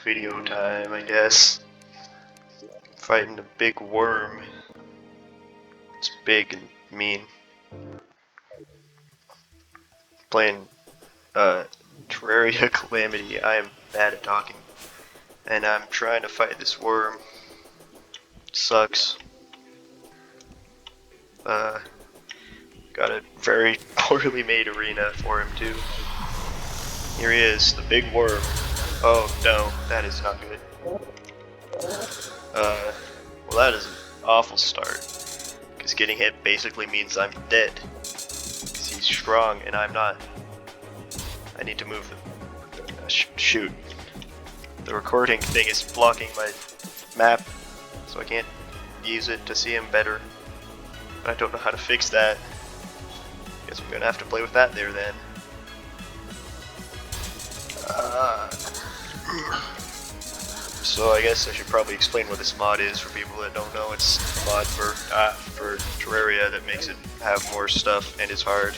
video time, I guess. Fighting a big worm. It's big and mean. Playing Terraria Calamity. I am bad at talking. And I'm trying to fight this worm. It sucks. Got a very poorly made arena for him too. Here he is, the big worm. Oh no, that is not good. Well that is an awful start. Because getting hit basically means I'm dead. Because he's strong and I'm not. I need to move him. Shoot. The recording thing is blocking my map, so I can't use it to see him better. But I don't know how to fix that. Guess I'm gonna have to play with that there then. So I guess I should probably explain what this mod is for people that don't know. It's a mod for Terraria that makes it have more stuff and is hard.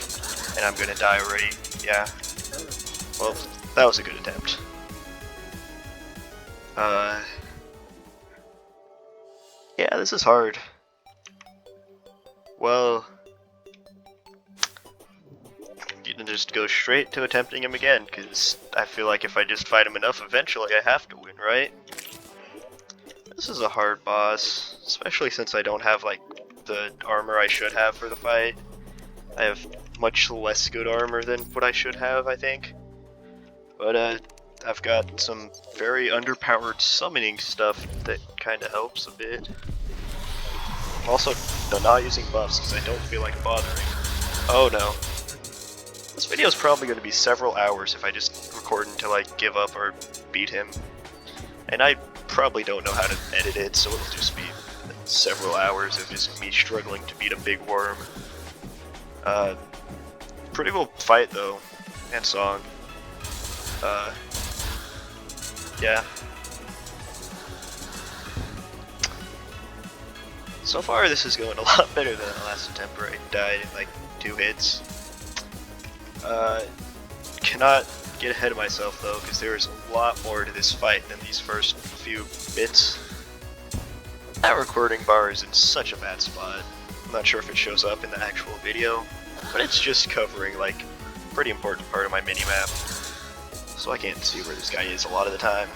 And I'm gonna die already. Yeah. Well, that was a good attempt. Yeah, this is hard. Well, you can just go straight to attempting him again, because I feel like if I just fight him enough, eventually I have to win, right? This is a hard boss, especially since I don't have, like, the armor I should have for the fight. I have much less good armor than what I should have, I think. But, I've got some very underpowered summoning stuff that kinda helps a bit. I'm also not using buffs because I don't feel like bothering. Oh no. This video is probably going to be several hours if I just record until I give up or beat him. And I probably don't know how to edit it, so it'll just be several hours of just me struggling to beat a big worm. Pretty cool fight though, and song. Yeah. So far this is going a lot better than the last attempt where I died in like 2 hits. Cannot get ahead of myself though, because there is a lot more to this fight than these first few bits. That recording bar is in such a bad spot. I'm not sure if it shows up in the actual video, but it's just covering like a pretty important part of my minimap. So I can't see where this guy is a lot of the time.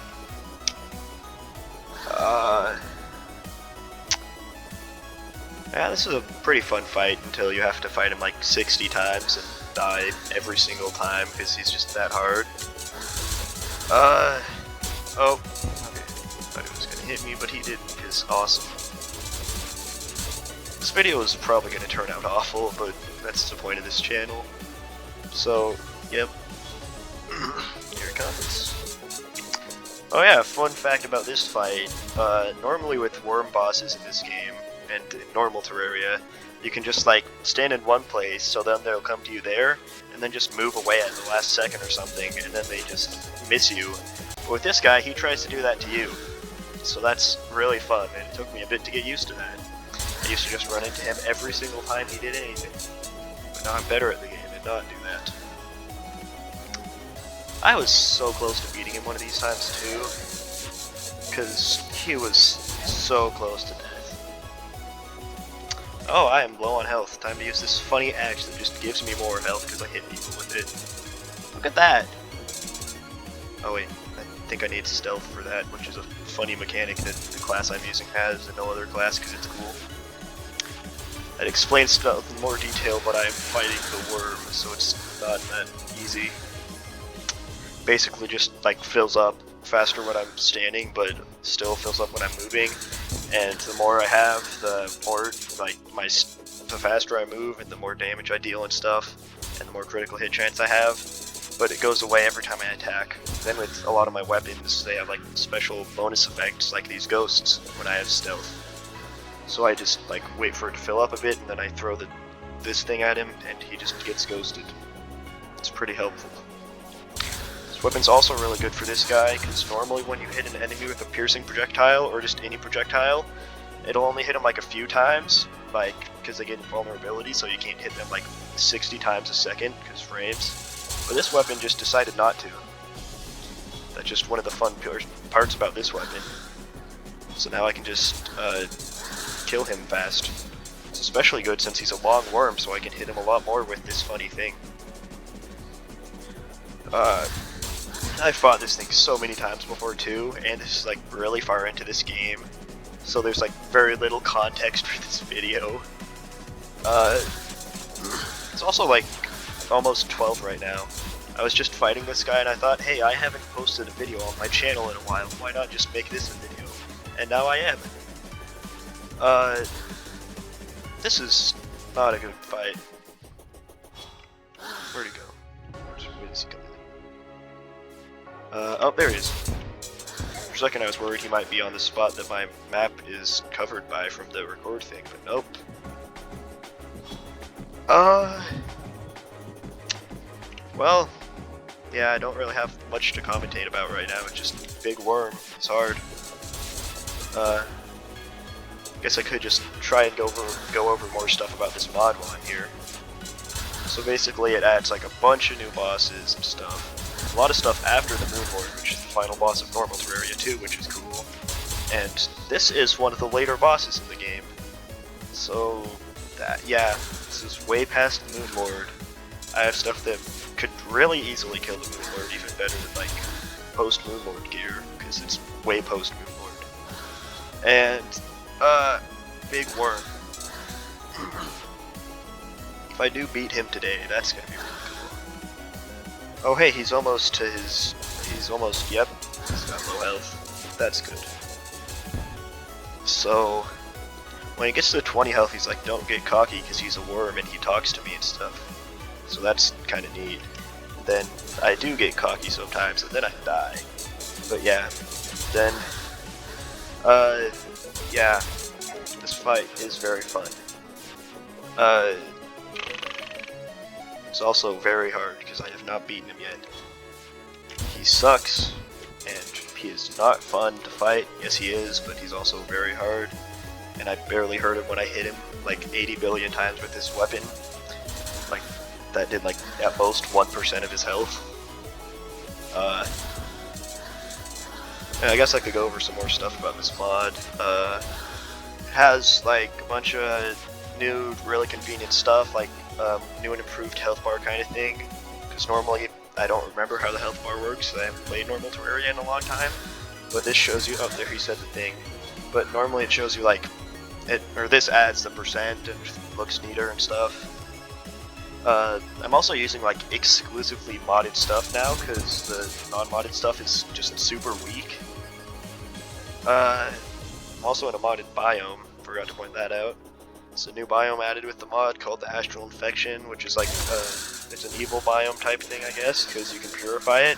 Yeah, this is a pretty fun fight until you have to fight him like 60 times and die every single time because he's just that hard. Oh, okay. Thought he was gonna hit me, but he didn't, because awesome. This video is probably gonna turn out awful, but that's the point of this channel. So, yep. Here it comes. Oh yeah, fun fact about this fight. Normally with worm bosses in this game, and in normal Terraria, you can just like stand in one place, so then they'll come to you there, and then just move away at the last second or something, and then they just miss you. But with this guy, he tries to do that to you. So that's really fun, and it took me a bit to get used to that. I used to just run into him every single time he did anything. But now I'm better at the game and not do that. I was so close to beating him one of these times too, because he was so close to death. Oh, I am low on health. Time to use this funny axe that just gives me more health because I hit people with it. Look at that! Oh wait, I think I need stealth for that, which is a funny mechanic that the class I'm using has and no other class because it's cool. That explains stealth in more detail, but I am fighting the worm, so it's not that easy. Basically just like fills up faster when I'm standing, but still fills up when I'm moving. And the more I have, the more like the faster I move, and the more damage I deal and stuff, and the more critical hit chance I have. But it goes away every time I attack. Then with a lot of my weapons, they have like special bonus effects, like these ghosts when I have stealth. So I just like wait for it to fill up a bit, and then I throw this thing at him, and he just gets ghosted. It's pretty helpful. This weapon's also really good for this guy, because normally when you hit an enemy with a piercing projectile, or just any projectile, it'll only hit them like a few times, like, because they get invulnerability, so you can't hit them like 60 times a second, because frames. But this weapon just decided not to. That's just one of the fun parts about this weapon. So now I can just kill him fast. It's especially good since he's a long worm, so I can hit him a lot more with this funny thing. I fought this thing so many times before too, and this is like really far into this game, so there's like very little context for this video. It's also like almost 12 right now. I was just fighting this guy and I thought, hey, I haven't posted a video on my channel in a while, why not just make this a video? And now I am. This is not a good fight. Where'd he go? Where is he going? Oh, there he is. For a second I was worried he might be on the spot that my map is covered by from the record thing, but nope. Well, yeah, I don't really have much to commentate about right now. It's just big worm. It's hard. Guess I could just try and go over more stuff about this mod while I'm here. So basically, it adds like a bunch of new bosses and stuff. A lot of stuff after the Moon Lord, which is the final boss of normal Terraria 2, which is cool. And this is one of the later bosses in the game. So yeah, this is way past the Moon Lord. I have stuff that could really easily kill the Moon Lord, even better than like post Moon Lord gear, because it's way post Moon Lord. And big worm. If I do beat him today, that's gonna be really cool. Oh hey, he's almost to his. Yep, he's got low health. That's good. So when he gets to 20 health, he's like, don't get cocky, because he's a worm and he talks to me and stuff. So that's kind of neat. Then I do get cocky sometimes, and then I die. But yeah, then, yeah, this fight is very fun. It's also very hard, because I have not beaten him yet. He sucks, and he is not fun to fight. Yes, he is, but he's also very hard. And I barely hurt him when I hit him like 80 billion times with this weapon. Like, that did like at most 1% of his health. And I guess I could go over some more stuff about this mod. It has like a bunch of new, really convenient stuff, like new and improved health bar kind of thing. Because normally I don't remember how the health bar works. I haven't played normal Terraria in a long time. But this shows you. Oh, there he said the thing. But normally it shows you like this adds the percent and looks neater and stuff. I'm also using like exclusively modded stuff now because the non-modded stuff is just super weak. I'm also in a modded biome, forgot to point that out. It's a new biome added with the mod called the Astral Infection, which is like, it's an evil biome type thing I guess, because you can purify it,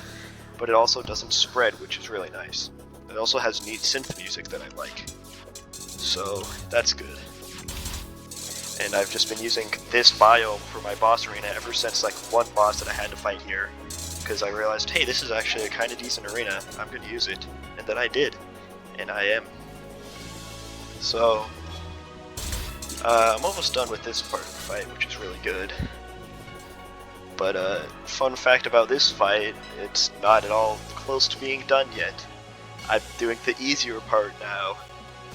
but it also doesn't spread, which is really nice. It also has neat synth music that I like. So, that's good. And I've just been using this biome for my boss arena ever since like one boss that I had to fight here. Because I realized, hey, this is actually a kind of decent arena, I'm going to use it. And then I did. And I am. So, I'm almost done with this part of the fight, which is really good. But, fun fact about this fight, it's not at all close to being done yet. I'm doing the easier part now.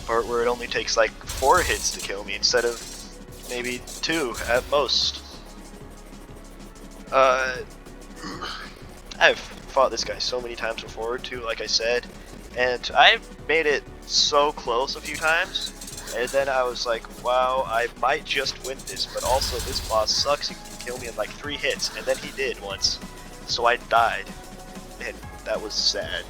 Part where it only takes like 4 hits to kill me instead of maybe 2 at most. I've fought this guy so many times before too, like I said, and I've made it so close a few times, and then I was like, wow, I might just win this, but also this boss sucks, he can kill me in like 3 hits, and then he did once, so I died, and that was sad.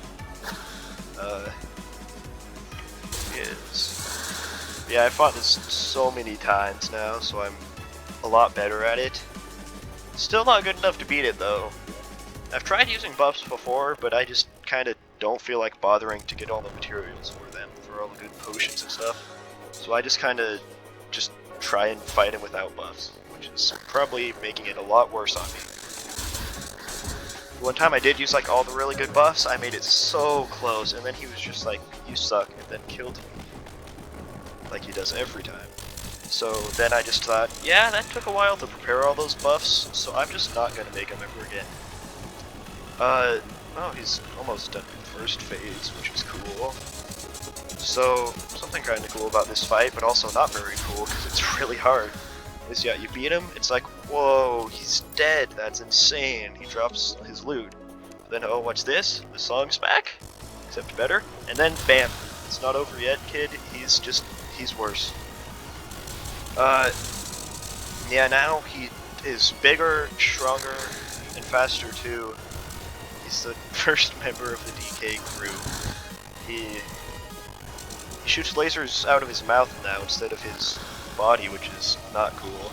Yeah, I fought this so many times now, so I'm a lot better at it. Still not good enough to beat it though. I've tried using buffs before, but I just kinda don't feel like bothering to get all the materials for them, for all the good potions and stuff. So I just kinda try and fight him without buffs, which is probably making it a lot worse on me. One time I did use like all the really good buffs, I made it so close, and then he was just like, you suck, and then killed me. Like he does every time. So then I just thought, yeah, that took a while to prepare all those buffs, so I'm just not gonna make them ever again. Oh, he's almost done first phase, which is cool. So, something kind of cool about this fight, but also not very cool because it's really hard, is yeah, you beat him, it's like, whoa, he's dead, that's insane. He drops his loot. Then, oh, what's this? The song's back? Except better. And then, bam, it's not over yet, kid. He's worse. Yeah, now he is bigger, stronger, and faster too. He's the first member of the DK crew. He shoots lasers out of his mouth now instead of his body, which is not cool.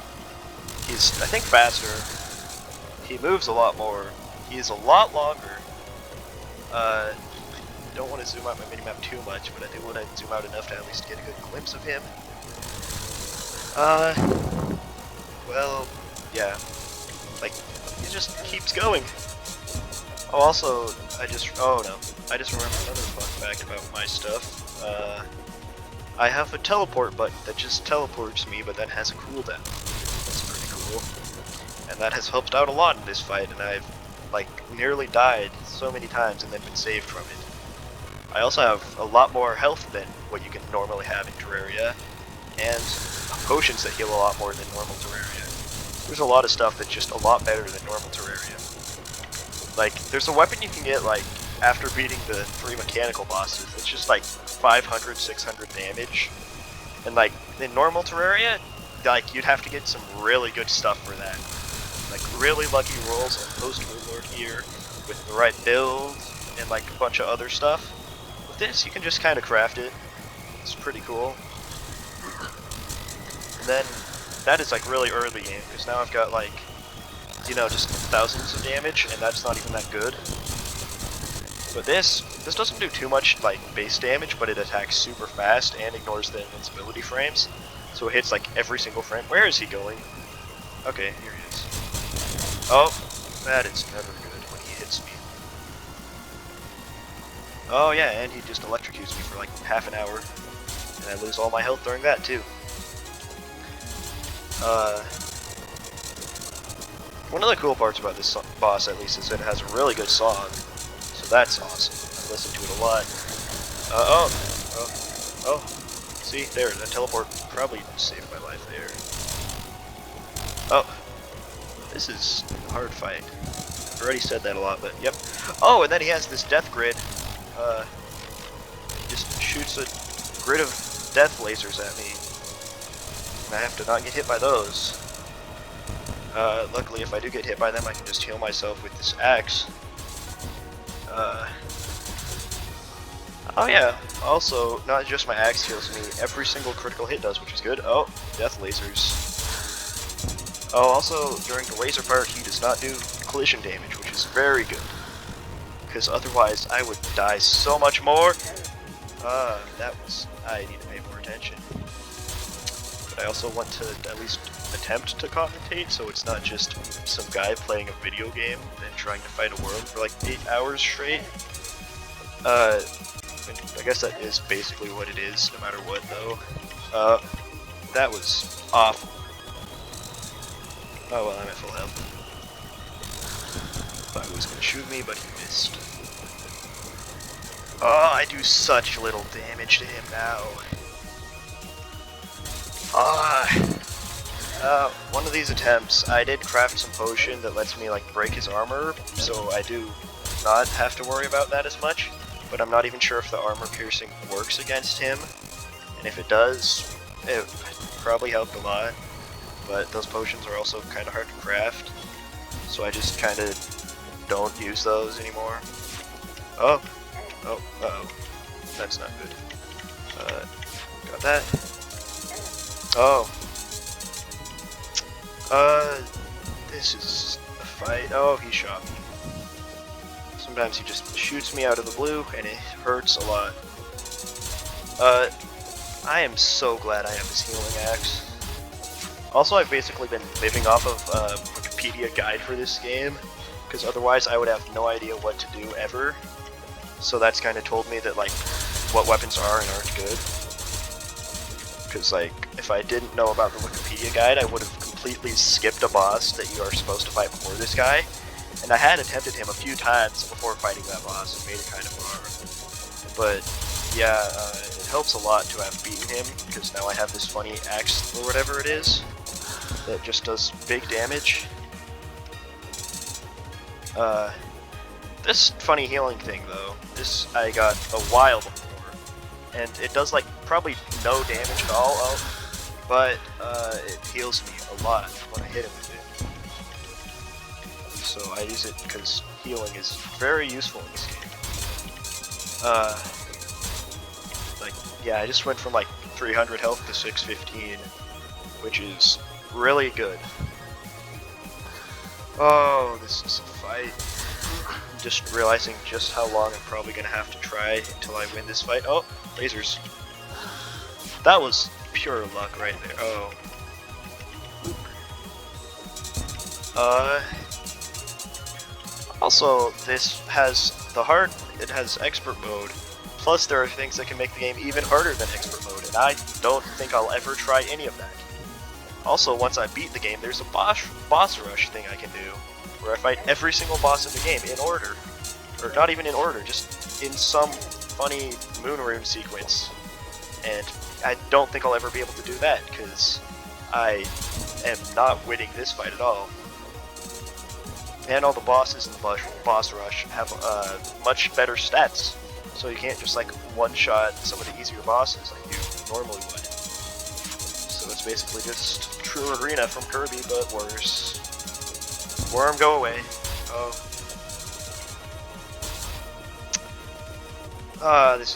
He's, I think, faster. He moves a lot more. He is a lot longer. Don't want to zoom out my minimap too much, but I do want to zoom out enough to at least get a good glimpse of him. Well, yeah. Like, he just keeps going. Oh, also, I just remembered another fun fact about my stuff. I have a teleport button that just teleports me, but then has a cooldown. That's pretty cool. And that has helped out a lot in this fight, and I've, like, nearly died so many times and then been saved from it. I also have a lot more health than what you can normally have in Terraria, and potions that heal a lot more than normal Terraria. There's a lot of stuff that's just a lot better than normal Terraria. Like, there's a weapon you can get, like, after beating the 3 mechanical bosses. It's just, like, 500, 600 damage. And, like, in normal Terraria, like, you'd have to get some really good stuff for that. Like, really lucky rolls on post-Warlord gear with the right build and, like, a bunch of other stuff. With this, you can just kind of craft it. It's pretty cool. And then, that is, like, really early game, because now I've got, like, you know, just thousands of damage, and that's not even that good. But this doesn't do too much, like, base damage, but it attacks super fast and ignores the invincibility frames. So it hits, like, every single frame. Where is he going? Okay, here he is. Oh, that is never good when he hits me. Oh yeah, and he just electrocutes me for, like, half an hour. And I lose all my health during that, too. One of the cool parts about this boss, at least, is that it has a really good song. So that's awesome. I listen to it a lot. Oh. See, there, that teleport probably saved my life there. Oh. This is a hard fight. I've already said that a lot, but yep. Oh, and then he has this death grid. Just shoots a grid of death lasers at me. And I have to not get hit by those. Luckily, if I do get hit by them, I can just heal myself with this axe. Oh yeah, also, not just my axe heals me, every single critical hit does, which is good. Oh, death lasers. Oh, also, during the laser part, he does not do collision damage, which is very good. Because otherwise, I would die so much more. I need to pay more attention. But I also want to at least attempt to commentate, so it's not just some guy playing a video game and trying to fight a world for like 8 hours straight. I guess that is basically what it is, no matter what, though. That was awful. Oh well, I'm at full health. Thought he was gonna shoot me, but he missed. Oh, I do such little damage to him now. One of these attempts, I did craft some potion that lets me, like, break his armor, so I do not have to worry about that as much, but I'm not even sure if the armor piercing works against him, and if it does, it probably helped a lot, but those potions are also kind of hard to craft, so I just kind of don't use those anymore. Oh, that's not good. Got that. Oh. This is a fight. Oh, he shot me. Sometimes he just shoots me out of the blue, and it hurts a lot. I am so glad I have this healing axe. Also, I've basically been living off of Wikipedia guide for this game, because otherwise I would have no idea what to do ever. So that's kind of told me that, like, what weapons are and aren't good. Because, like, if I didn't know about the Wikipedia guide, I would have completely skipped a boss that you are supposed to fight before this guy, And I had attempted him a few times before fighting that boss and made it kind of hard. But yeah, it helps a lot to have beaten him, because now I have this funny axe or whatever it is that just does big damage. This funny healing thing though, this I got a while before, and it does like probably no damage at all, but it heals me a lot when I hit him with it. So I use it because healing is very useful in this game. Like, yeah, I just went from like 300 health to 615, which is really good. Oh, this is a fight. I'm just realizing just how long I'm probably gonna have to try until I win this fight. Oh, lasers. That was pure luck right there. Oh. Also, this has it has expert mode, plus there are things that can make the game even harder than expert mode, and I don't think I'll ever try any of that. Also, once I beat the game, there's a boss rush thing I can do, where I fight every single boss in the game in order. Or not even in order, just in some funny moon rune sequence. And I don't think I'll ever be able to do that, because I am not winning this fight at all. And all the bosses in the boss rush have much better stats, so you can't just like one-shot some of the easier bosses like you normally would. So it's basically just True Arena from Kirby, but worse. Worm, go away. Oh. This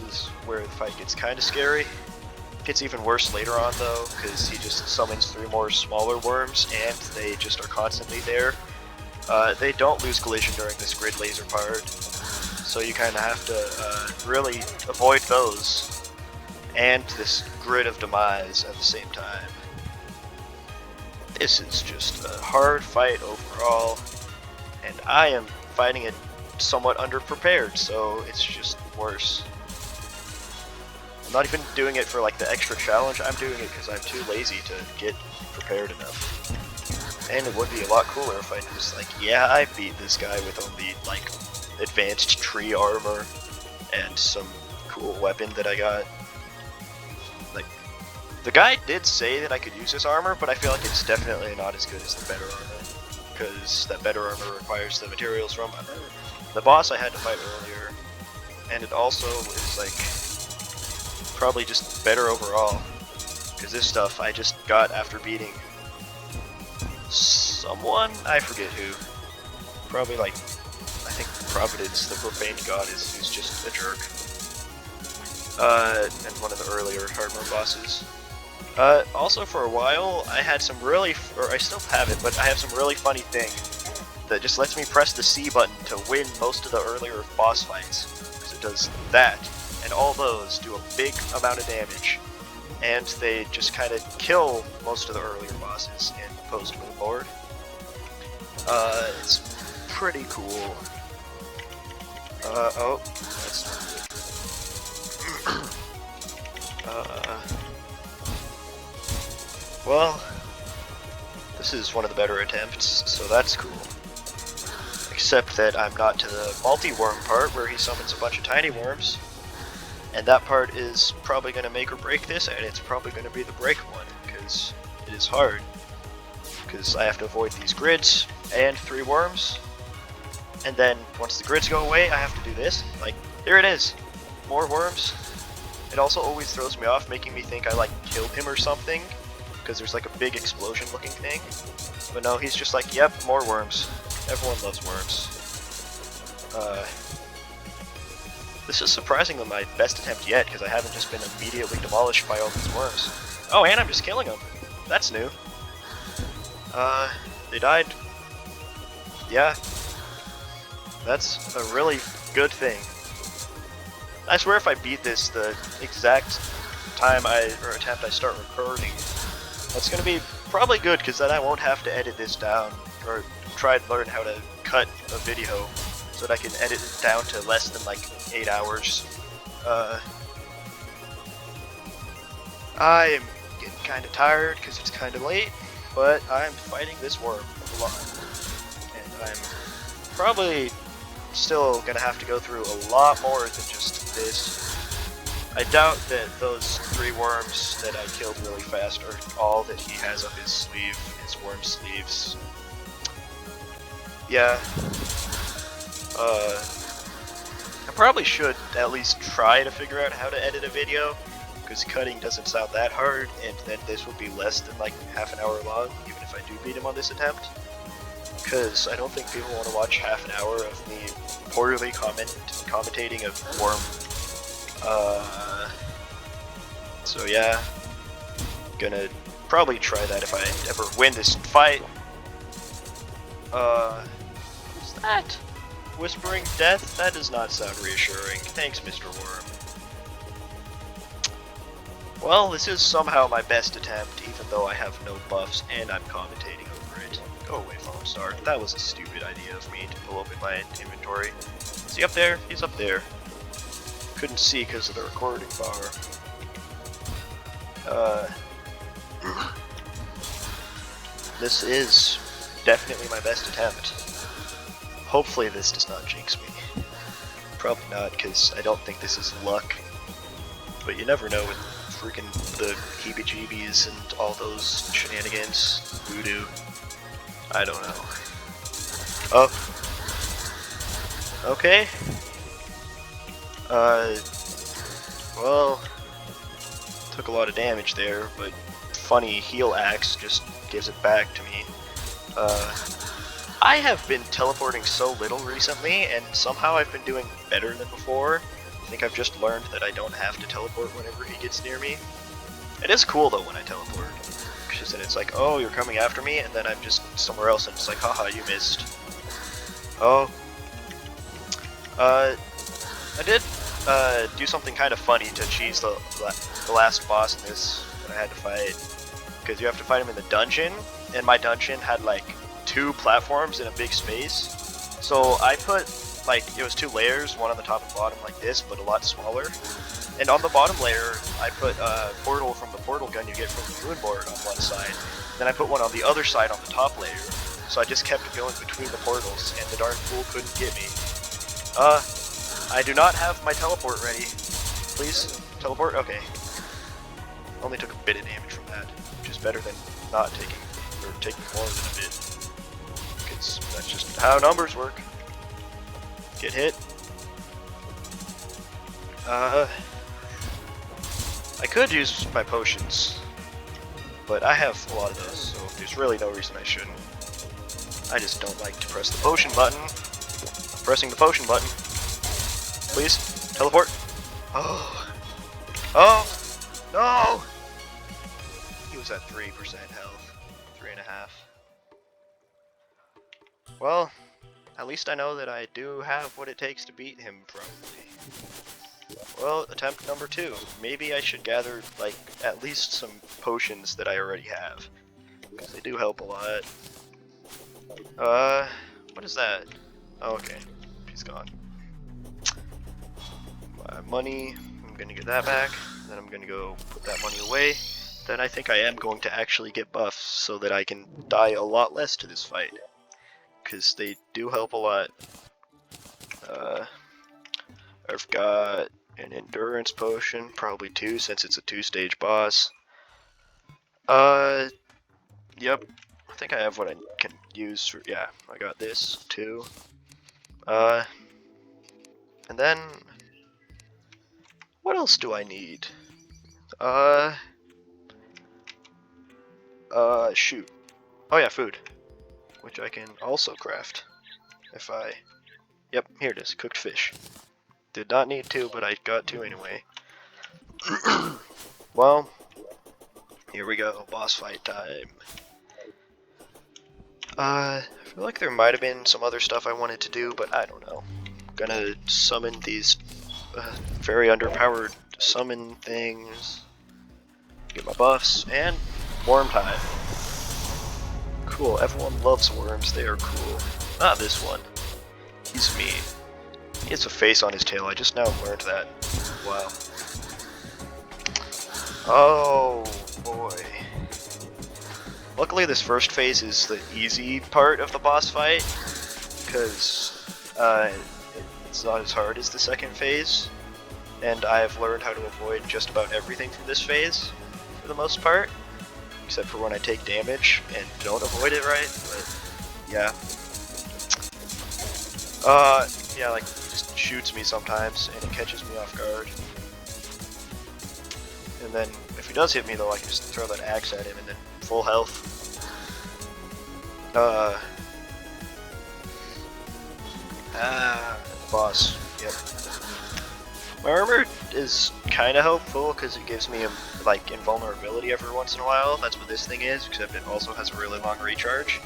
is where the fight gets kind of scary. It gets even worse later on though, because he just summons 3 more smaller worms, and they just are constantly there. They don't lose collision during this grid laser part, so you kind of have to really avoid those and this grid of demise at the same time. This is just a hard fight overall, and I am fighting it somewhat underprepared, so it's just worse. I'm not even doing it for like the extra challenge, I'm doing it because I'm too lazy to get prepared enough. And it would be a lot cooler if I just like, yeah, I beat this guy with only like advanced tree armor and some cool weapon that I got. Like, the guy did say that I could use this armor, but I feel like it's definitely not as good as the better armor, because that better armor requires the materials from the boss I had to fight earlier, and it also is like probably just better overall, because this stuff I just got after beating someone, I forget who, probably like, I think Providence, the profane god, who's just a jerk, and one of the earlier hard mode bosses. Also for a while, I had some really, or I still have it, but I have some really funny thing that just lets me press the C button to win most of the earlier boss fights, because it does that, and all those do a big amount of damage, and they just kind of kill most of the earlier bosses in post-move board. It's pretty cool. Oh, that's not good. Well, this is one of the better attempts, so that's cool. Except that I'm not to the multi-worm part where he summons a bunch of tiny worms. And that part is probably going to make or break this, and it's probably going to be the break one, because it is hard. Because I have to avoid these grids and 3 worms. And then once the grids go away, I have to do this. Like, there it is. More worms. It also always throws me off, making me think I like killed him or something, because there's like a big explosion looking thing. But no, he's just like, yep, more worms. Everyone loves worms. This is surprisingly my best attempt yet, because I haven't just been immediately demolished by all these worms. Oh, and I'm just killing them. That's new. They died. Yeah. That's a really good thing. I swear if I beat this the exact time or attempt I start recording, that's gonna be probably good, because then I won't have to edit this down, or try to learn how to cut a video so that I can edit it down to less than like 8 hours. I am getting kind of tired because it's kind of late, but I'm fighting this worm a lot. And I'm probably still gonna have to go through a lot more than just this. I doubt that those 3 worms that I killed really fast are all that he has up his sleeve, his worm sleeves. Yeah. I probably should at least try to figure out how to edit a video, because cutting doesn't sound that hard, and then this will be less than like half an hour long, even if I do beat him on this attempt. Because I don't think people want to watch half an hour of me poorly commentating a worm. So yeah, gonna probably try that if I ever win this fight. What's that? Whispering death? That does not sound reassuring. Thanks, Mr. Worm. Well, this is somehow my best attempt, even though I have no buffs and I'm commentating over it. Go away, Foam Star. That was a stupid idea of me to pull open my inventory. Is he up there? He's up there. Couldn't see because of the recording bar. This is definitely my best attempt. Hopefully this does not jinx me. Probably not, because I don't think this is luck. But you never know with freaking the heebie-jeebies and all those shenanigans. Voodoo. I don't know. Oh. Okay. Well, took a lot of damage there, but funny heal axe just gives it back to me. I have been teleporting so little recently, and somehow I've been doing better than before. I think I've just learned that I don't have to teleport whenever he gets near me. It is cool though when I teleport, because then it's like, oh, you're coming after me, and then I'm just somewhere else, and it's like, haha, you missed. Oh. I did do something kind of funny to cheese the last boss in this that I had to fight, because you have to fight him in the dungeon, and my dungeon had like 2 platforms in a big space. So I put, like, it was 2 layers, one on the top and bottom like this, but a lot smaller. And on the bottom layer, I put a portal from the portal gun you get from the ruin board on one side. Then I put one on the other side on the top layer. So I just kept going between the portals, and the darn fool couldn't get me. I do not have my teleport ready. Please, teleport? Okay. Only took a bit of damage from that, which is better than not taking, or taking more than a bit. Because that's just how numbers work. Get hit. I could use my potions, but I have a lot of those, so there's really no reason I shouldn't. I just don't like to press the potion button. I'm pressing the potion button. Please, teleport. Oh. Oh! No! He was at 3% health. 3.5. Well, at least I know that I do have what it takes to beat him, probably. Well, attempt number 2. Maybe I should gather, like, at least some potions that I already have, because they do help a lot. What is that? Oh, okay. He's gone. My money, I'm gonna get that back, then I'm gonna go put that money away. Then I think I am going to actually get buffs so that I can die a lot less to this fight, because they do help a lot. I've got an endurance potion, probably 2 since it's a 2-stage boss. Yep, I think I have what I can use for, yeah, I got this too. And then, what else do I need? Shoot. Oh yeah, food, which I can also craft if I, yep, here it is, cooked fish. Did not need to, but I got to anyway. Well, here we go, boss fight time. I feel like there might have been some other stuff I wanted to do, but I don't know. I'm gonna summon these very underpowered summon things, get my buffs, and worm time. Cool, everyone loves worms, they are cool. Not this one. He's mean. He has a face on his tail, I just now learned that. Wow. Oh boy. Luckily this first phase is the easy part of the boss fight, because it's not as hard as the second phase, and I have learned how to avoid just about everything from this phase, for the most part, except for when I take damage and don't avoid it right, but yeah. Yeah, like, he just shoots me sometimes, and it catches me off guard. And then, if he does hit me though, I can just throw that axe at him, and then full health. Boss, yep. My armor is kinda helpful, because it gives me, like, invulnerability every once in a while. That's what this thing is, except it also has a really long recharge.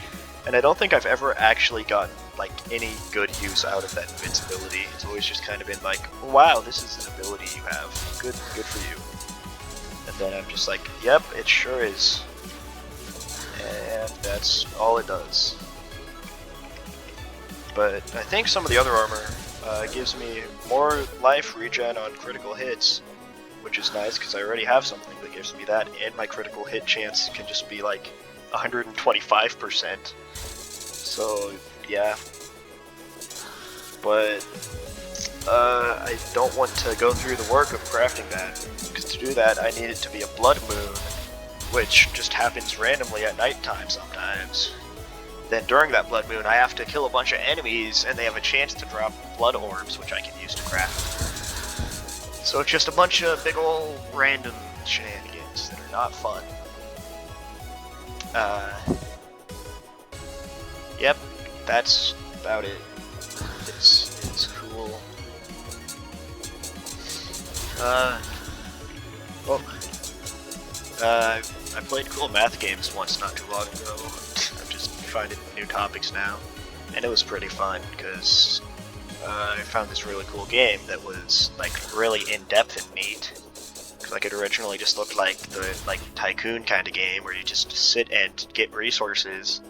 And I don't think I've ever actually gotten, like, any good use out of that invincibility. It's always just kind of been like, wow, this is an ability you have. Good for you. And then I'm just like, yep, it sure is. And that's all it does. But I think some of the other armor gives me more life regen on critical hits, which is nice because I already have something that gives me that, and my critical hit chance can just be like 125%. So yeah, but I don't want to go through the work of crafting that, because to do that I need it to be a blood moon, which just happens randomly at nighttime sometimes. Then during that blood moon I have to kill a bunch of enemies and they have a chance to drop blood orbs, which I can use to craft. So it's just a bunch of big ol' random shenanigans that are not fun. Yep, that's about it. It's cool. I played cool math games once not too long ago. I'm just finding new topics now, and it was pretty fun because I found this really cool game that was like really in-depth and neat. Like it originally just looked like the tycoon kind of game where you just sit and get resources,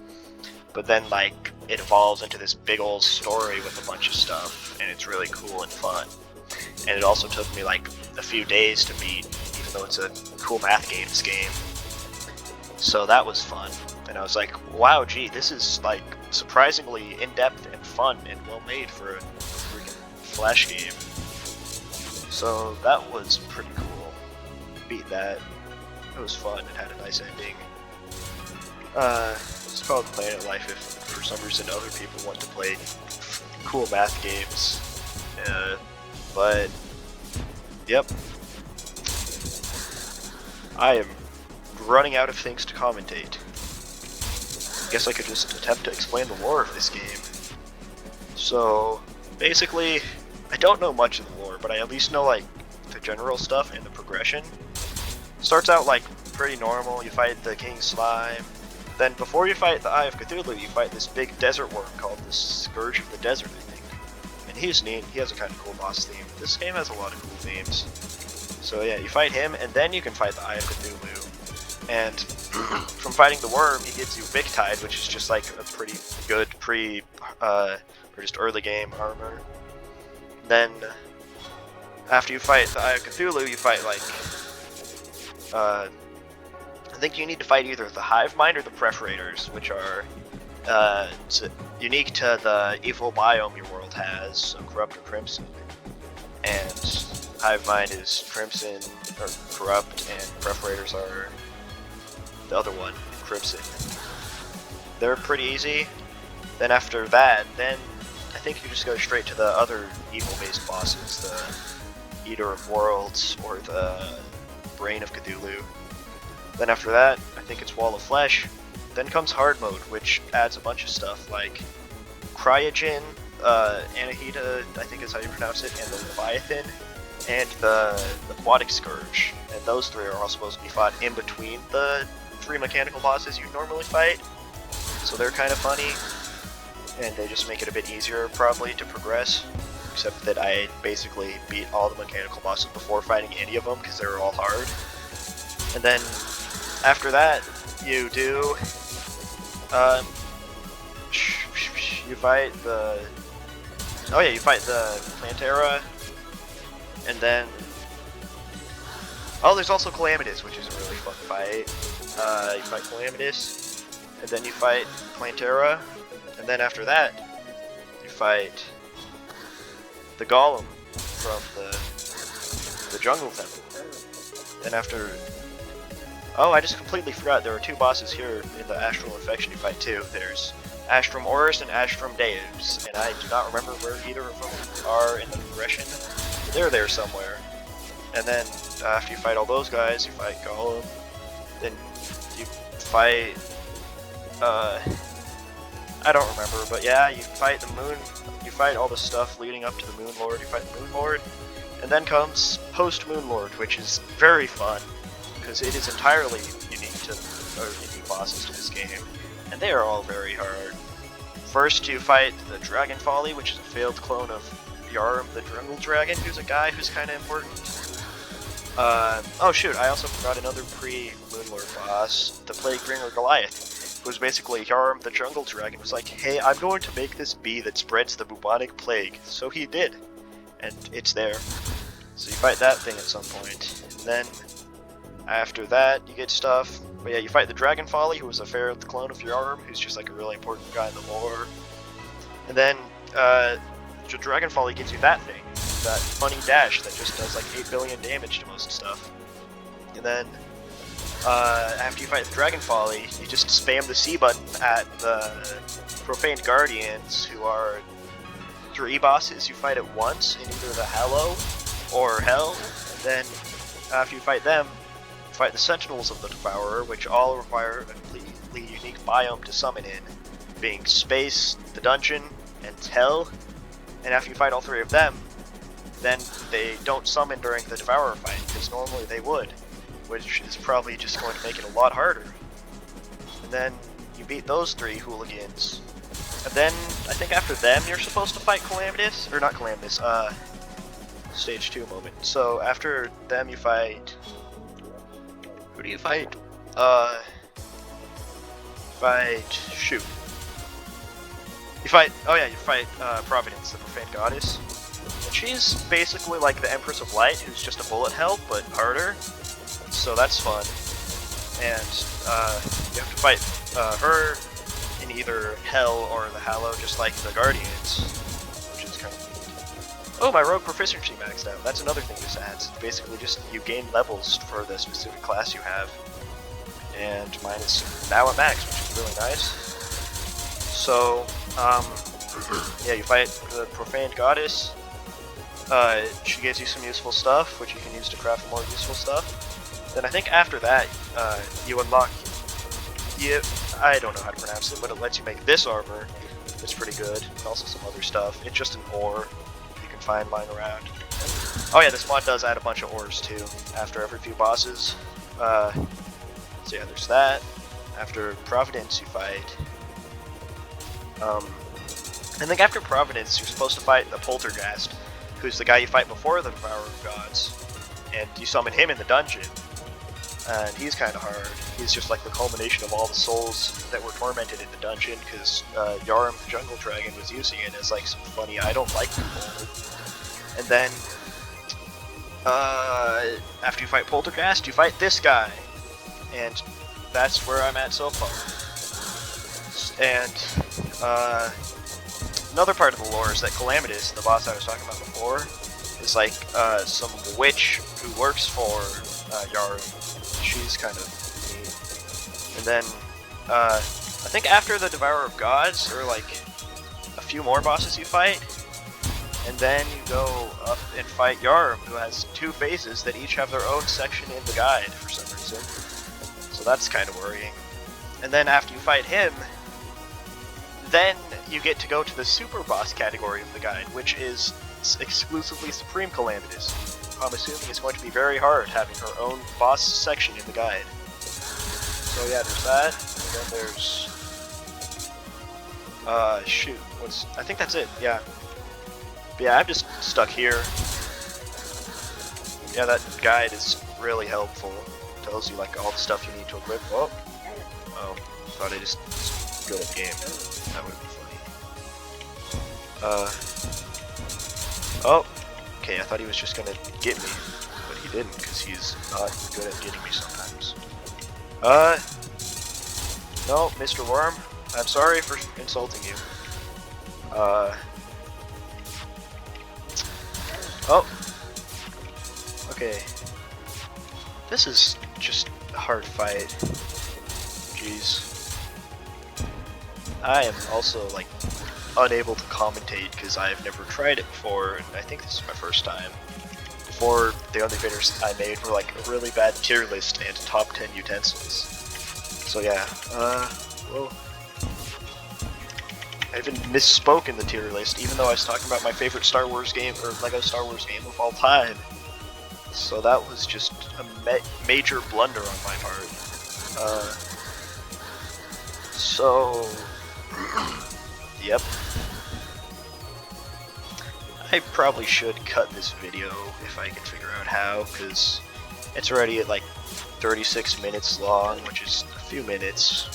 but then like it evolves into this big old story with a bunch of stuff, and it's really cool and fun. And it also took me like a few days to beat, even though it's a cool math games game. So that was fun, and I was like, wow, gee, this is like surprisingly in-depth and fun and well made for a freaking Flash game. So that was pretty cool. Beat that. It was fun. It had a nice ending. It's called Planet Life if for some reason other people want to play cool math games. But yep. I am running out of things to commentate. I guess I could just attempt to explain the lore of this game. So basically, I don't know much of the lore, but I at least know like the general stuff and the progression. Starts out like pretty normal. You fight the King Slime. Then before you fight the Eye of Cthulhu, you fight this big desert worm called the Scourge of the Desert, I think. And he's neat. He has a kind of cool boss theme. This game has a lot of cool themes. So yeah, you fight him, and then you can fight the Eye of Cthulhu. And from fighting the worm, he gives you Victide, which is just like a pretty good or just early game armor. Then after you fight the Eye of Cthulhu, you fight like I think you need to fight either the Hive Mind or the Perforators, which are unique to the evil biome your world has, so Corrupt or Crimson. And Hive Mind is Crimson, or Corrupt, and Perforators are the other one, Crimson. They're pretty easy. Then after that, then I think you just go straight to the other evil-based bosses, the Eater of Worlds, or the Brain of Cthulhu. Then after that, I think it's Wall of Flesh. Then comes Hard Mode, which adds a bunch of stuff like Cryogen, Anahita, I think is how you pronounce it, and the Leviathan, and the Aquatic Scourge. And those three are all supposed to be fought in between the three mechanical bosses you normally fight. So they're kind of funny, and they just make it a bit easier probably to progress. Except that I basically beat all the mechanical bosses before fighting any of them because they were all hard. And then after that, you do you fight the you fight the Plantera, and then there's also Calamitous, which is a really fun fight. You fight Calamitous, and then you fight Plantera, and then after that, you fight the Golem from the Jungle Temple. Then after... Oh, I just completely forgot there are two bosses here in the Astral Infection you fight too. There's Astrum Orus and Astrum Deus, and I do not remember where either of them are in the progression. They're there somewhere. And then after you fight all those guys, you fight Golem. Then you fight... I don't remember, but yeah, you fight the Moon... You fight all the stuff leading up to the Moon Lord, you fight the Moon Lord, and then comes Post-Moon Lord, which is very fun, because it is entirely unique bosses to this game, and they are all very hard. First you fight the Dragon Folly, which is a failed clone of Yarm the Jungle Dragon, who's a guy who's kind of important. Oh shoot, I also forgot another pre-Moon Lord boss, the Plague Bringer Goliath, who was basically Yarm the Jungle Dragon was like, hey, I'm going to make this bee that spreads the bubonic plague. So he did, and it's there. So you fight that thing at some point. And then after that, you get stuff. But yeah, you fight the Dragon Folly, who was a failed clone of Yarm, who's just like a really important guy in the lore. And then the Dragon Folly gives you that thing, that funny dash that just does like 8 billion damage to most stuff. And then after you fight the Dragon Folly, you just spam the C button at the Profaned Guardians, who are 3 bosses you fight at once in either the Hallow or Hell. And then after you fight them, you fight the Sentinels of the Devourer, which all require a completely unique biome to summon in, being Space, the Dungeon, and Hell. And after you fight all 3 of them, then they don't summon during the Devourer fight, because normally they would, which is probably just going to make it a lot harder. And then you beat those 3 hooligans. And then, I think after them, you're supposed to fight Calamitous, or not Calamitous, Stage 2 moment. So after them you fight... Who do you fight? Shoot. You fight, you fight Providence, the Profane Goddess. And she's basically like the Empress of Light, who's just a bullet hell, but harder. So that's fun. And you have to fight her in either Hell or the Hallow, just like the Guardians, which is kind of neat. Oh, my Rogue Proficiency maxed out. That's another thing this adds. It's basically just you gain levels for the specific class you have. And mine is now at max, which is really nice. So, yeah, you fight the Profaned Goddess. She gives you some useful stuff, which you can use to craft more useful stuff. Then I think after that, you unlock... I don't know how to pronounce it, but it lets you make this armor. It's pretty good, and also some other stuff. It's just an ore you can find lying around. Oh yeah, this mod does add a bunch of ores too, after every few bosses. So yeah, there's that. After Providence, you fight... I think after Providence, you're supposed to fight the Poltergeist, who's the guy you fight before the Devourer of Gods. And you summon him in the dungeon. And he's kind of hard. He's just like the culmination of all the souls that were tormented in the dungeon, because Yarm the Jungle Dragon was using it as like some funny I don't like people. And then, after you fight Poltergeist, you fight this guy. And that's where I'm at so far. And, another part of the lore is that Calamitous, the boss I was talking about before, is like some witch who works for Yarm. She's kind of neat. And then, I think after the Devourer of Gods, there are like a few more bosses you fight. And then you go up and fight Yarm, who has 2 phases that each have their own section in the guide for some reason. So that's kind of worrying. And then after you fight him, then you get to go to the super boss category of the guide, which is exclusively Supreme Calamitous. I'm assuming it's going to be very hard having her own boss section in the guide. So yeah, there's that, and then there's... shoot, I think that's it, yeah. But yeah, I'm just stuck here. Yeah, that guide is really helpful. It tells you like all the stuff you need to equip. Oh, thought I just was good at the game. That would be funny. Oh, okay, I thought he was just gonna get me, but he didn't, because he's not good at getting me sometimes. No, Mr. Worm, I'm sorry for insulting you. Oh! Okay. This is just a hard fight. Jeez. I am also, like, unable to commentate because I've never tried it before, and I think this is my first time. Before, the only videos I made were like a really bad tier list and top 10 utensils. So yeah, whoa. I even misspoke in the tier list, even though I was talking about my favorite Star Wars game, or Lego Star Wars game of all time. So that was just a major blunder on my part. So... Yep. I probably should cut this video if I can figure out how, because it's already at like 36 minutes long, which is a few minutes.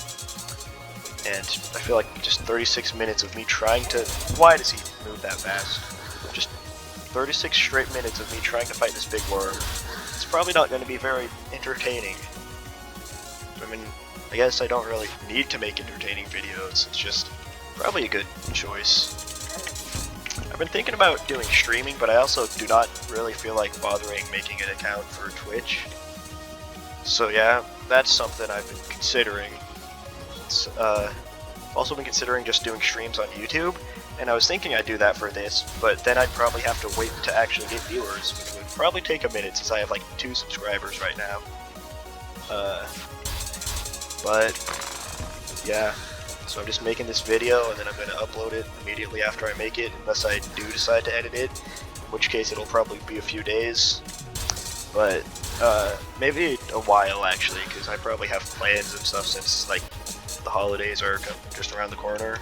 And I feel like just 36 minutes of me trying to... Why does he move that fast? Just 36 straight minutes of me trying to fight this big worm. It's probably not going to be very entertaining. I mean, I guess I don't really need to make entertaining videos, it's just probably a good choice. I've been thinking about doing streaming, but I also do not really feel like bothering making an account for Twitch. So yeah, that's something I've been considering. I've also been considering just doing streams on YouTube, and I was thinking I'd do that for this, but then I'd probably have to wait to actually get viewers, which would probably take a minute since I have like 2 subscribers right now. But yeah, so I'm just making this video and then I'm going to upload it immediately after I make it, unless I do decide to edit it, in which case it'll probably be a few days. But maybe a while actually, because I probably have plans and stuff since like the holidays are just around the corner.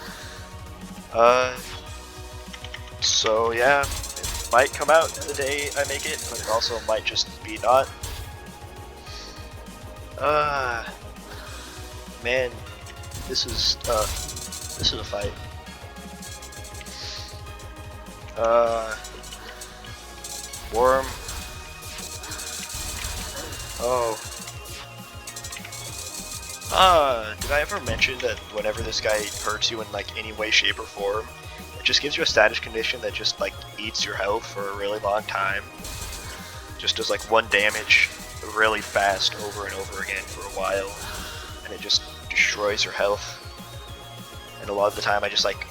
So yeah, it might come out the day I make it, but it also might just be not. Man, this is a fight. Worm. Oh. Did I ever mention that whenever this guy hurts you in like any way, shape, or form, it just gives you a status condition that just like eats your health for a really long time. Just does like 1 damage really fast over and over again for a while, and it just destroys your health. And a lot of the time I just like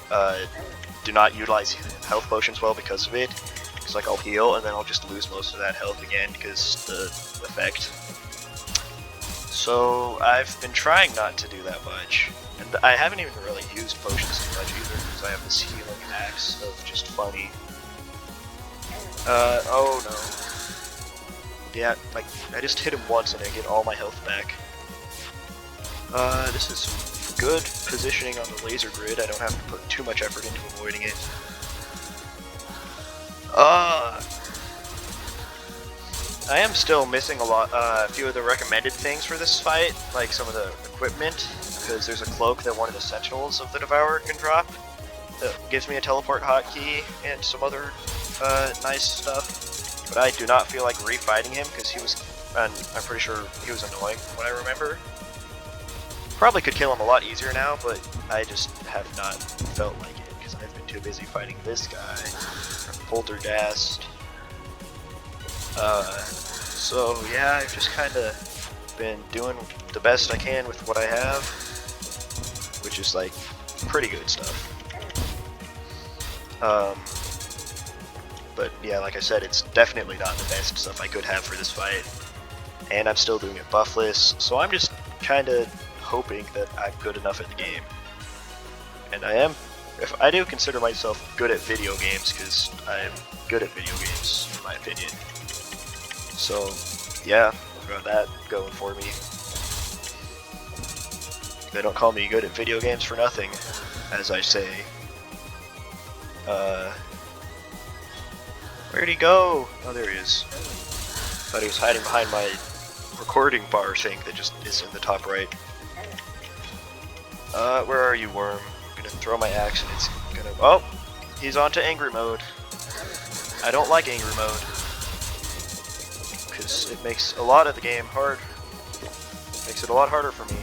do not utilize health potions well because of it. Because like I'll heal and then I'll just lose most of that health again because the effect. So I've been trying not to do that much, and I haven't even really used potions too much either because I have this healing axe of just funny. Oh no. Yeah, like I just hit him once and I get all my health back. This is good positioning on the laser grid. I don't have to put too much effort into avoiding it. I am still missing a few of the recommended things for this fight, like some of the equipment, because there's a cloak that one of the Sentinels of the Devourer can drop that gives me a teleport hotkey and some other nice stuff. But I do not feel like refighting him because he was, and I'm pretty sure he was annoying from what I remember. Probably could kill him a lot easier now, but I just have not felt like it because I've been too busy fighting this guy from Poltergast. So yeah, I've just kind of been doing the best I can with what I have, which is like pretty good stuff. But yeah, like I said, it's definitely not the best stuff I could have for this fight, and I'm still doing it buffless, so I'm just kind of hoping that I'm good enough at the game. And I am. If I do consider myself good at video games, because I'm good at video games, in my opinion. So, yeah, I've got that going for me. They don't call me good at video games for nothing, as I say. Where'd he go? Oh, there he is. Thought he was hiding behind my recording bar thing that just is in the top right. Where are you, worm? I'm gonna throw my axe and it's gonna... Oh! He's onto angry mode. I don't like angry mode, because it makes a lot of the game hard. It makes it a lot harder for me.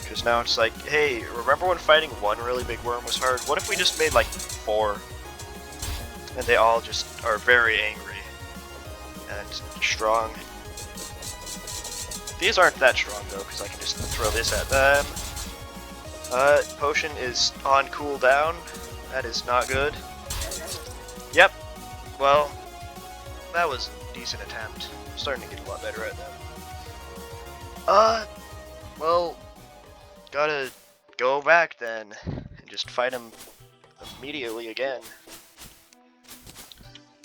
Because now it's like, hey, remember when fighting one really big worm was hard? What if we just made like 4? and they all just are very angry and strong. These aren't that strong though, because I can just throw this at them. Potion is on cooldown. That is not good. Yep. Well, that was a decent attempt. I'm starting to get a lot better at them. Well, gotta go back then and just fight him immediately again.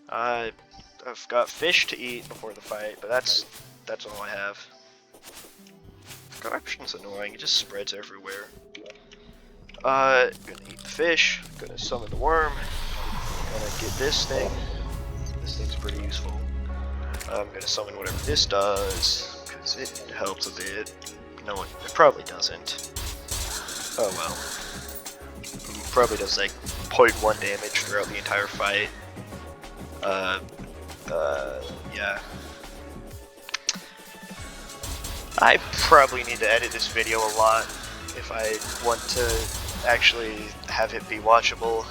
I've got fish to eat before the fight, but that's all I have. Corruption's annoying, it just spreads everywhere. Gonna eat the fish, gonna summon the worm, gonna get this thing. This thing's pretty useful. I'm gonna summon whatever this does, because it helps a bit. No, it probably doesn't. Oh well. It probably does like 0.1 damage throughout the entire fight. Yeah. I probably need to edit this video a lot if I want to actually have it be watchable.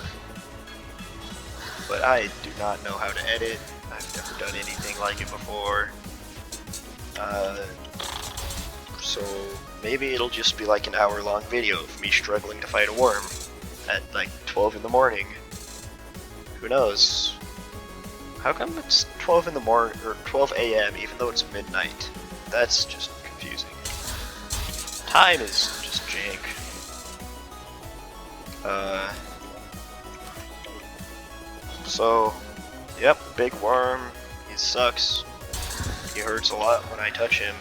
But I do not know how to edit. I've never done anything like it before. So maybe it'll just be like an hour-long video of me struggling to fight a worm at like 12 in the morning. Who knows? How come it's 12 in the morning or 12 a.m. even though it's midnight? That's just confusing. Time is just jank. So, yep, big worm. He sucks. He hurts a lot when I touch him.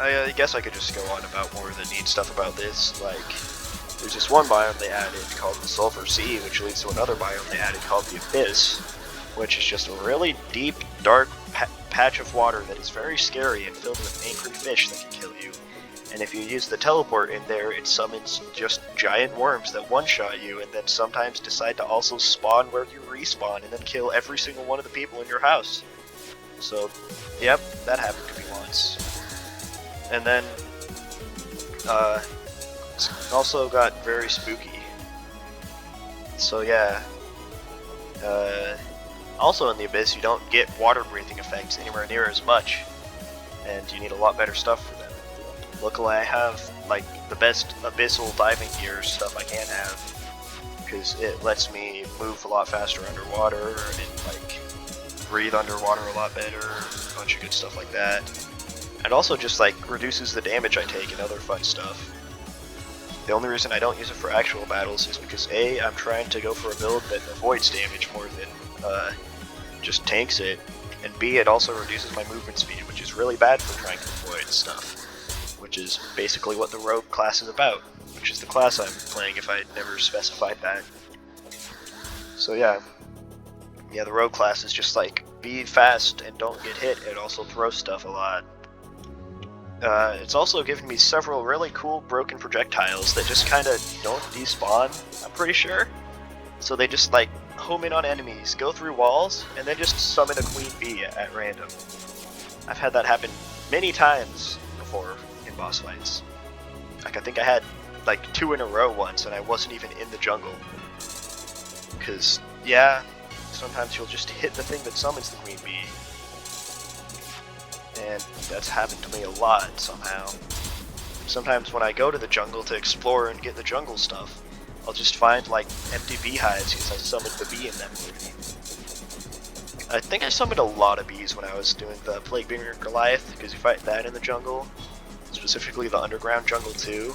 I guess I could just go on about more of the neat stuff about this. Like, there's this one biome they added called the Sulphur Sea, which leads to another biome they added called the Abyss, which is just a really deep, dark patch of water that is very scary and filled with angry fish that can kill you. And if you use the teleport in there, it summons just giant worms that one-shot you and then sometimes decide to also spawn where you respawn and then kill every single one of the people in your house. So, yep, that happened to me once. And then, it's also got very spooky. So yeah. Also in the Abyss, you don't get water-breathing effects anywhere near as much. And you need a lot better stuff for them. Luckily I have, like, the best abyssal diving gear stuff I can have. Because it lets me move a lot faster underwater, and, like, breathe underwater a lot better, a bunch of good stuff like that. And also just, like, reduces the damage I take and other fun stuff. The only reason I don't use it for actual battles is because A, I'm trying to go for a build that avoids damage more than, just tanks it, and B, it also reduces my movement speed, which is really bad for trying to avoid stuff. Which is basically what the rogue class is about, which is the class I'm playing if I never specified that. So yeah, the rogue class is just like, be fast and don't get hit, and also throw stuff a lot. It's also given me several really cool broken projectiles that just kinda don't despawn, I'm pretty sure. So they just like home in on enemies, go through walls, and then just summon a queen bee at random. I've had that happen many times before in boss fights. Like, I think I had like 2 in a row once and I wasn't even in the jungle. Cause yeah, sometimes you'll just hit the thing that summons the queen bee. And that's happened to me a lot somehow. Sometimes when I go to the jungle to explore and get the jungle stuff, I'll just find like empty beehives because I summoned the bee in them already. I think I summoned a lot of bees when I was doing the Plaguebringer Goliath, because you fight that in the jungle, specifically the underground jungle too.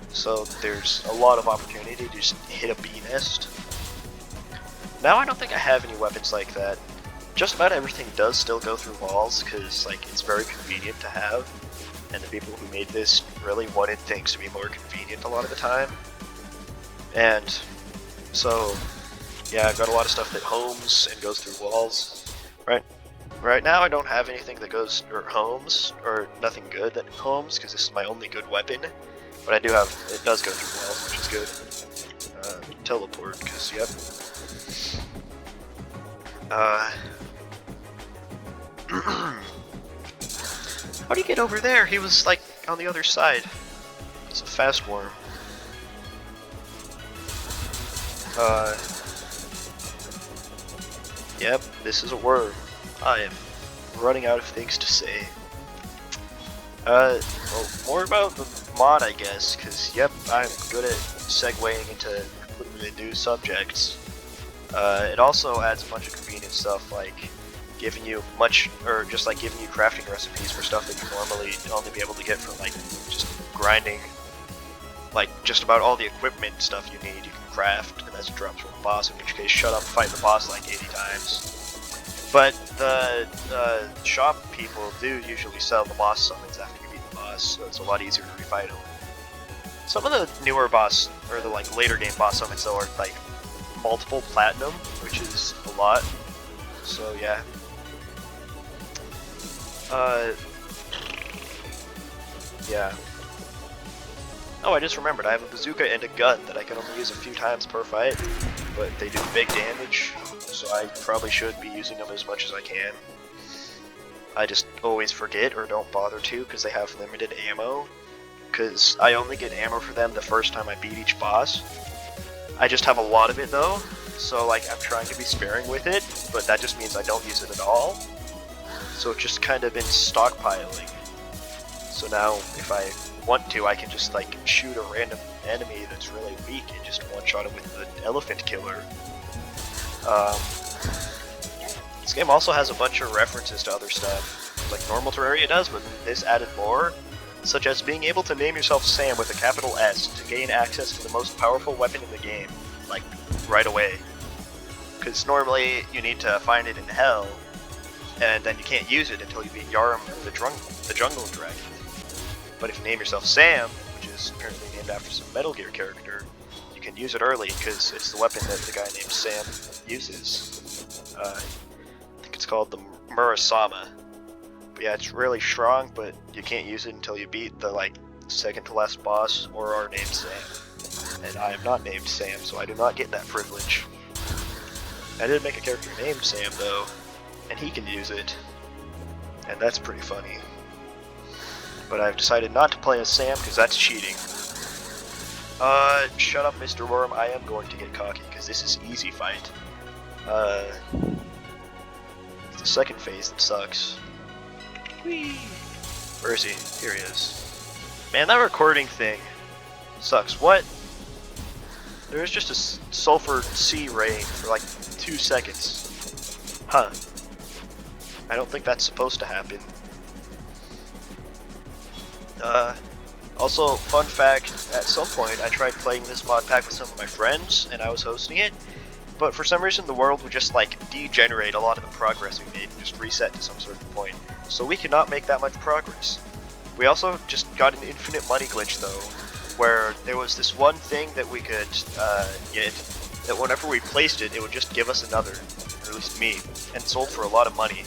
So there's a lot of opportunity to just hit a bee nest. Now I don't think I have any weapons like that. Just about everything does still go through walls, because like it's very convenient to have, and the people who made this really wanted things to be more convenient a lot of the time. And so, yeah, I've got a lot of stuff that homes and goes through walls. Right now I don't have anything that goes, or homes, or nothing good that homes, because this is my only good weapon. But I do have, it does go through walls, which is good. Teleport, because, yep. How do you get over there? He was, like, on the other side. It's a fast worm. Uh, yep, this is a worm. I am running out of things to say. Well, more about the mod, I guess, because, yep, I'm good at segueing into completely new subjects. It also adds a bunch of convenient stuff, like giving you giving you crafting recipes for stuff that you normally only be able to get from, like, just grinding, like, just about all the equipment stuff you need, you can craft, and as it drops from the boss, in which case, shut up, fight the boss like 80 times. But the shop people do usually sell the boss summons after you beat the boss, so it's a lot easier to refight them. Some of the newer boss, or the like later game boss summons though, are like multiple platinum, which is a lot. So yeah. Yeah. Oh, I just remembered, I have a bazooka and a gun that I can only use a few times per fight, but they do big damage, so I probably should be using them as much as I can. I just always forget or don't bother to because they have limited ammo, because I only get ammo for them the first time I beat each boss. I just have a lot of it though, so like I'm trying to be sparing with it, but that just means I don't use it at all. So it's just kind of been stockpiling. So now if I want to, I can just like shoot a random enemy that's really weak and just one-shot him with the elephant killer. This game also has a bunch of references to other stuff, like normal Terraria does, but this added more, such as being able to name yourself Sam with a capital S to gain access to the most powerful weapon in the game, like right away. Because normally you need to find it in Hell, and then you can't use it until you beat Yarm the Jungle Dragon. But if you name yourself Sam, which is apparently named after some Metal Gear character, you can use it early because it's the weapon that the guy named Sam uses. I think it's called the Murasama. But yeah, it's really strong, but you can't use it until you beat the like second to last boss or are named Sam. And I am not named Sam, so I do not get that privilege. I did make a character named Sam though, and he can use it, and that's pretty funny. But I've decided not to play as Sam because that's cheating. Shut up, Mr. Worm. I am going to get cocky because this is easy fight. It's the second phase that sucks. Whee! Where is he? Here he is. Man, that recording thing sucks. What? There's just a sulfur sea rain for like 2 seconds. Huh. I don't think that's supposed to happen. Also, fun fact, at some point I tried playing this mod pack with some of my friends, and I was hosting it, but for some reason the world would just like degenerate a lot of the progress we made and just reset to some certain point, so we could not make that much progress. We also just got an infinite money glitch though, where there was this one thing that we could get, that whenever we placed it, it would just give us another, or at least me, and sold for a lot of money.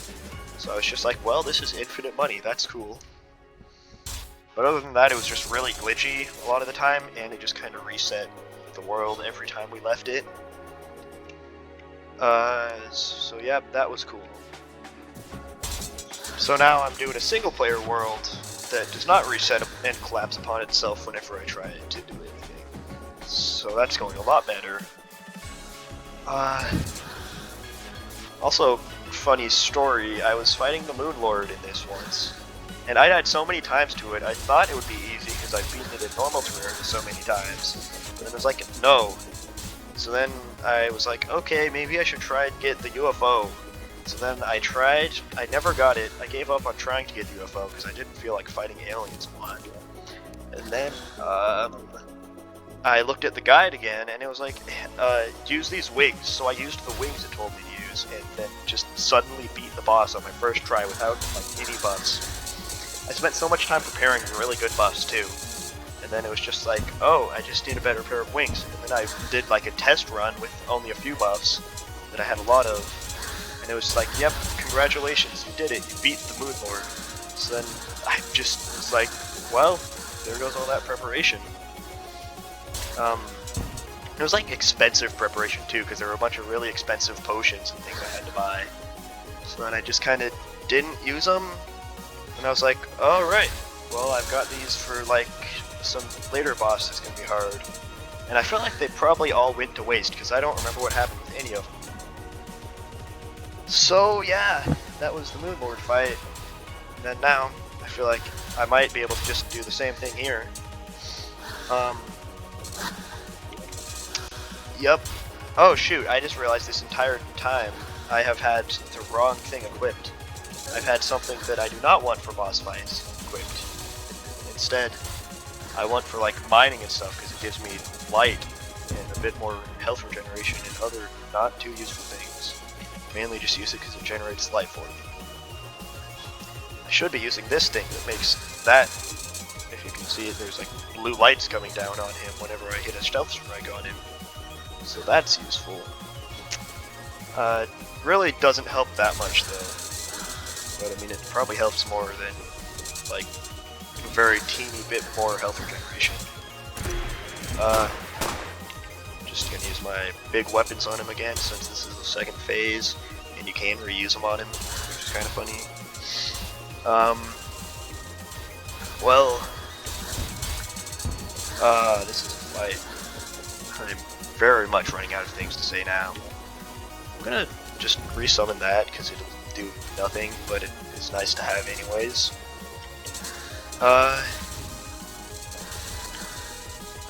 So I was just like, well, this is infinite money, that's cool. But other than that, it was just really glitchy a lot of the time, and it just kind of reset the world every time we left it. So yeah, that was cool. So now I'm doing a single player world that does not reset and collapse upon itself whenever I try to do anything. So that's going a lot better. Also, funny story, I was fighting the Moon Lord in this once. And I died so many times to it, I thought it would be easy because I've beaten it in normal Terraria so many times. But then it was like, no. So then I was like, okay, maybe I should try and get the UFO. So then I tried, I never got it. I gave up on trying to get the UFO because I didn't feel like fighting aliens a lot. And then, I looked at the guide again and it was like, use these wings. So I used the wings it told me to use and then just suddenly beat the boss on my first try without like any buffs. I spent so much time preparing really good buffs too, and then it was just like, oh, I just need a better pair of wings, and then I did like a test run with only a few buffs that I had a lot of, and it was like, yep, congratulations, you did it, you beat the Moon Lord. So then I just was like, well, there goes all that preparation. It was like expensive preparation too, because there were a bunch of really expensive potions and things I had to buy. So then I just kind of didn't use them. And I was like, alright, well I've got these for like some later boss that's gonna be hard. And I feel like they probably all went to waste because I don't remember what happened with any of them. So yeah, that was the Moon Lord fight. And then now, I feel like I might be able to just do the same thing here. Yep. Oh shoot, I just realized this entire time I have had the wrong thing equipped. I've had something that I do not want for boss fights equipped. Instead, I want for like mining and stuff because it gives me light and a bit more health regeneration and other not too useful things. Mainly just use it because it generates light for me. I should be using this thing that makes that, if you can see it, there's like blue lights coming down on him whenever I hit a stealth strike on him. So that's useful. Really doesn't help that much though. But I mean, it probably helps more than like a very teeny bit more health regeneration. Just gonna use my big weapons on him again since this is the second phase and you can reuse them on him, which is kind of funny. This is a fight. I'm very much running out of things to say now. I'm gonna just resummon that because it'll do nothing, but it is nice to have anyways.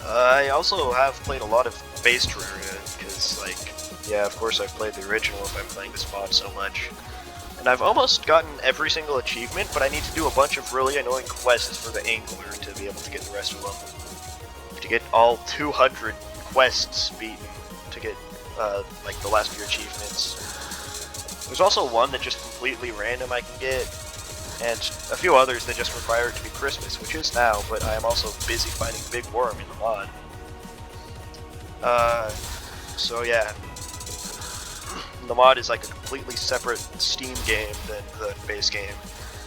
I also have played a lot of base Terraria because, like, yeah, of course I've played the original if I'm playing this mod so much. And I've almost gotten every single achievement, but I need to do a bunch of really annoying quests for the Angler to be able to get the rest of them. To get all 200 quests beaten to get, like, the last few achievements. There's also one that just completely random I can get, and a few others that just require it to be Christmas, which is now, but I am also busy fighting Big Worm in the mod. So yeah. The mod is like a completely separate Steam game than the base game,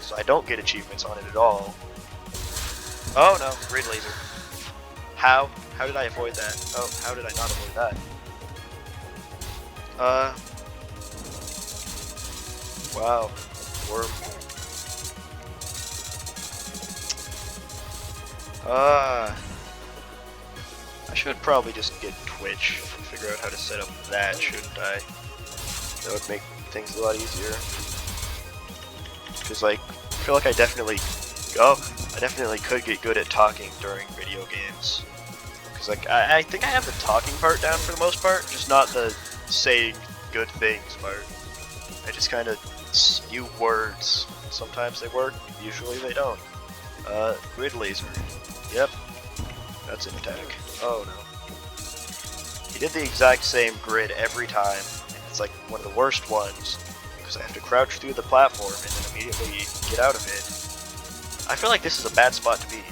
so I don't get achievements on it at all. Oh no, Grid Laser. How? How did I avoid that? Oh, how did I not avoid that? Wow. Worm. I should probably just get Twitch and figure out how to set up that, shouldn't I? That would make things a lot easier. Because, like, I feel like I definitely could get good at talking during video games. Because, like, I think I have the talking part down for the most part, just not the saying good things part. I just kind of spew words. Sometimes they work, usually they don't. Grid Laser. Yep. That's an attack. Oh no. He did the exact same grid every time. It's like one of the worst ones, because I have to crouch through the platform and then immediately get out of it. I feel like this is a bad spot to be.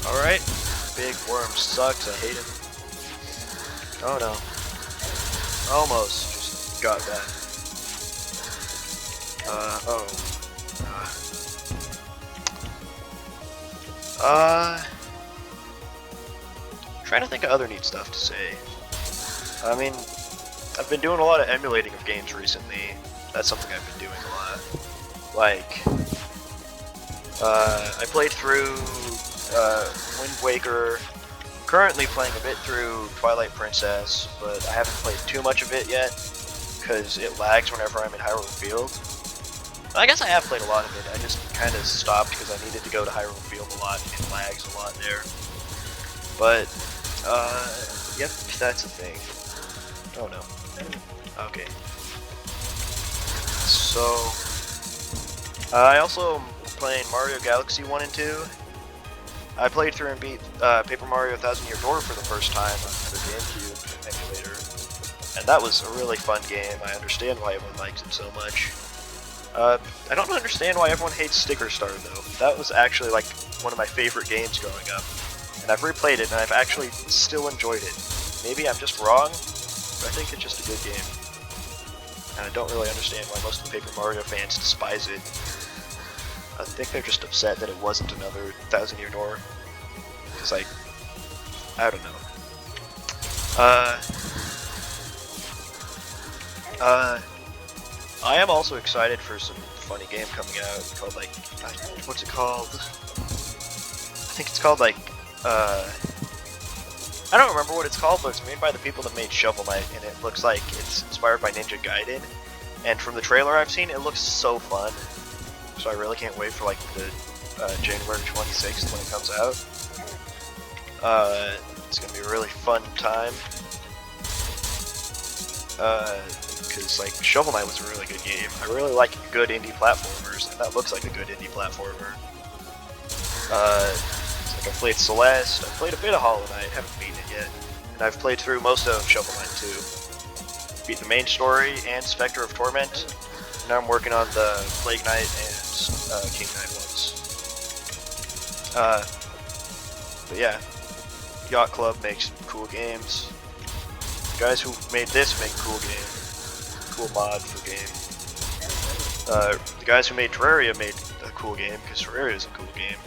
Alright. Big Worm sucks, I hate him. Oh no. Almost just got that. Trying to think of other neat stuff to say. I mean, I've been doing a lot of emulating of games recently. That's something I've been doing a lot. Like, I played through Wind Waker. Currently playing a bit through Twilight Princess, but I haven't played too much of it yet because it lags whenever I'm in Hyrule Field. I guess I have played a lot of it. I just kind of stopped because I needed to go to Hyrule Field a lot and it lags a lot there. But yep, that's a thing. Oh no. Okay. So, I also am playing Mario Galaxy 1 and 2. I played through and beat Paper Mario 1000 Year Door for the first time on the GameCube emulator. And that was a really fun game. I understand why everyone likes it so much. I don't understand why everyone hates Sticker Star though. That was actually like one of my favorite games growing up. And I've replayed it and I've actually still enjoyed it. Maybe I'm just wrong, but I think it's just a good game. And I don't really understand why most of the Paper Mario fans despise it. I think they're just upset that it wasn't another 1000 Year Door. Because, like, I don't know. I am also excited for some funny game coming out called, like, what's it called? I think it's called, like, I don't remember what it's called, but it's made by the people that made Shovel Knight, and it looks like it's inspired by Ninja Gaiden. And from the trailer I've seen, it looks so fun. So I really can't wait for like the January 26th when it comes out. It's gonna be a really fun time. Because like Shovel Knight was a really good game. I really like good indie platformers, and that looks like a good indie platformer. Like I've played Celeste, I've played a bit of Hollow Knight, haven't beaten it yet, and I've played through most of Shovel Knight 2. Beat the main story and Spectre of Torment. Now I'm working on the Plague Knight and King Knight ones. But yeah, Yacht Club makes cool games. The guys who made this make cool game, cool mod for game. The guys who made Terraria made a cool game because Terraria is a cool game.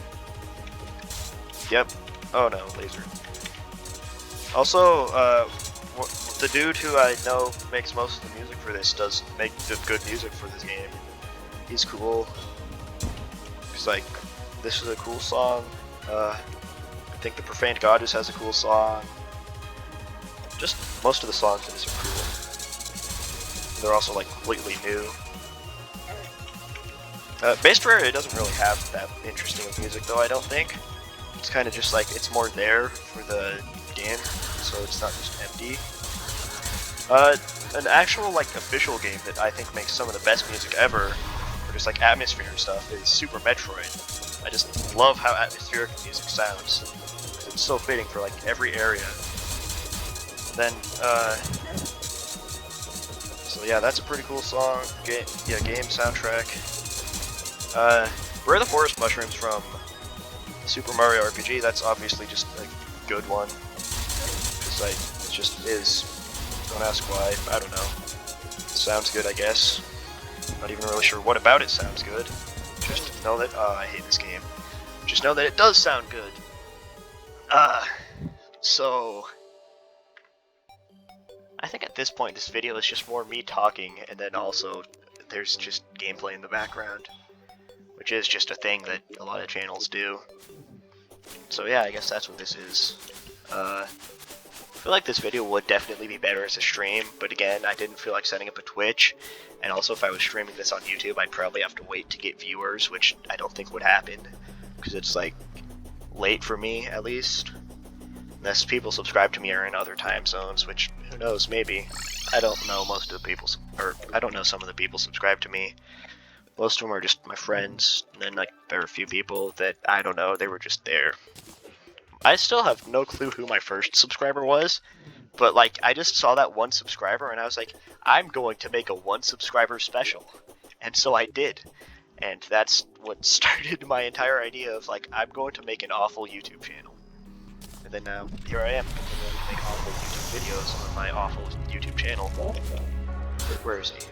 Yep. Oh no, laser. Also, the dude who I know makes most of the music for this does make the good music for this game. He's cool. Cause like, this is a cool song. I think the Profaned Goddess has a cool song. Just most of the songs in this are cool. They're also like completely new. Base Terraria doesn't really have that interesting of music though, I don't think. It's kind of just like, it's more there for the game, so it's not just empty. An actual like official game that I think makes some of the best music ever, or just like atmosphere and stuff, is Super Metroid. I just love how atmospheric the music sounds. It's so fitting for like every area. Then, so yeah, that's a pretty cool song. Game soundtrack. Where are the Forest Mushrooms from Super Mario RPG? That's obviously just a good one. Cause like, it just is. Don't ask why. I don't know. It sounds good, I guess. Not even really sure what about it sounds good. Just know that, I hate this game. Just know that it does sound good. So I think at this point this video is just more me talking, and then also there's just gameplay in the background, which is just a thing that a lot of channels do. So yeah, I guess that's what this is. I feel like this video would definitely be better as a stream, but again, I didn't feel like setting up a Twitch, and also if I was streaming this on YouTube, I'd probably have to wait to get viewers, which I don't think would happen, because it's like late for me at least. Unless people subscribe to me are in other time zones, which, who knows, maybe. I don't know most of the people, or I don't know some of the people subscribe to me. Most of them are just my friends, and then like there are a few people that, I don't know, they were just there. I still have no clue who my first subscriber was, but like, I just saw that one subscriber and I was like, I'm going to make a one subscriber special. And so I did. And that's what started my entire idea of like, I'm going to make an awful YouTube channel. And then now, here I am, continuing to make awful YouTube videos on my awful YouTube channel. Where is he?